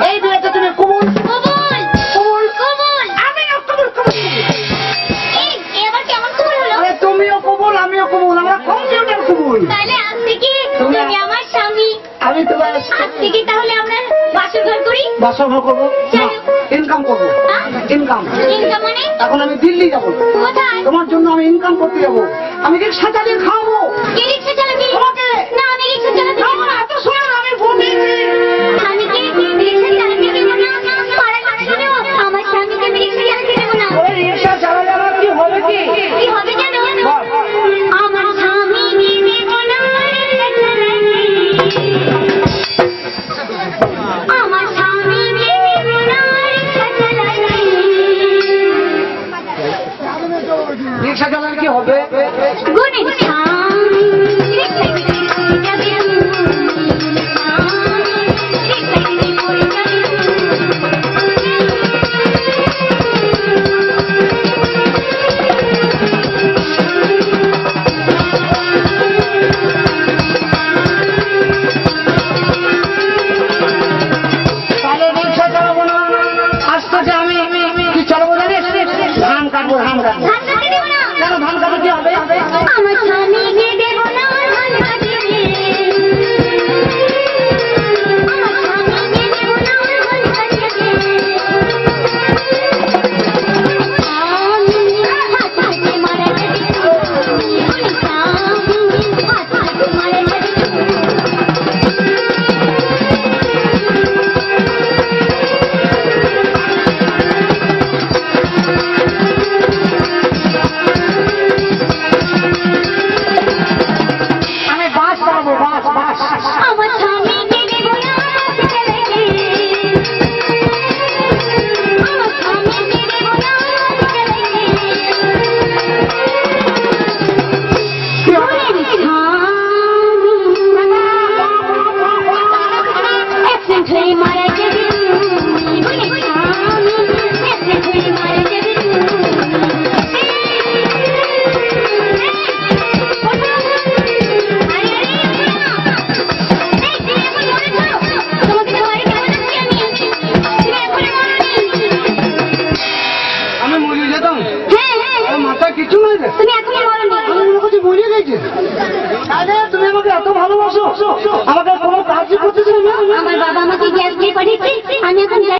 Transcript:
এই বিয়েতে তুমি কবুল কবুল কবুল কবুল আমিও কবুল কবুল এই এবার কেমন কবুল হলো? আরে তুমিও কবুল আমিও কবুল, আমরা কম্পিউটার কবুল। তাহলে আজ থেকে তুমি আমার স্বামী, আমি তোমার আজ থেকে তাহলে আমরা বাসর ঘর করি। বাসর ঘর করবো, ইনকাম করবো, ইনকাম। ইনকাম মানে এখন আমি দিল্লি যাবো, কোথায়? তোমার জন্য আমি ইনকাম করতে যাবো। আমি রিক্সা চালিয়ে খাওয়াবো কে রিক্সা চালাবি? তোমাকে। না আমি রিক্সা চালাতে দেব না। এত শোনো, আমি ফোন দিয়েছি। আমি কি রিক্সা চালাতে দেব না? পাড়ার কথা শোনো, আমার স্বামীকে আমি রিক্সা চালাতে দেব না। ওই রিক্সা চালালে আমার কি হবে কি? কি হবে জানো? বল। আমার স্বামীকে দেব না রিক্সা চালাতে। আমার স্বামীকে দেব না রিক্সা চালাতে। রিক্সা চালালে কি হবে? গুণের স্বামী রিক্সায় করে যাবে, রিক্সায় করে যাবে। তাহলে রিক্সা চালাবো না, আজ থেকে আমি কি চালাবো জানিস? ধান কাটবো, ধান কাটবো। ধান কাটতে দেব না। কেন ধান কাটতে কি হবে? আমার স্বামীকে দেব না ধান কাটতে। আমার স্বামীকে দেব না ধান কাটতে। আমি হাত হাতে মারা যাবে, আমি হাত হাতে মারা যাবে। আমি বাস চালাবো, বাস বাস। আমার স্বামীকে দেব না রিক্সা চালাতে। আমার স্বামীকে দেব না রিক্সা চালাতে। কি হবে? অ্যাক্সিডেন্ট হয়ে মারা যাবে, অ্যাক্সিডেন্ট হয়ে মারা যাবে। আমি মরে যেতাম, হ্যাঁ হ্যাঁ আর মাথায় কিছু নাই রে। তুমি এখনো মরনি। আমি মনে করছি মরে গেছে। আরে তুমি আমাকে এত ভালোবাসো, আমাকে কোনো কাজই করতে দিলে না। আমার বাবা আমাকে গ্যাস দিয়ে পাঠিয়েছে, আমি এখন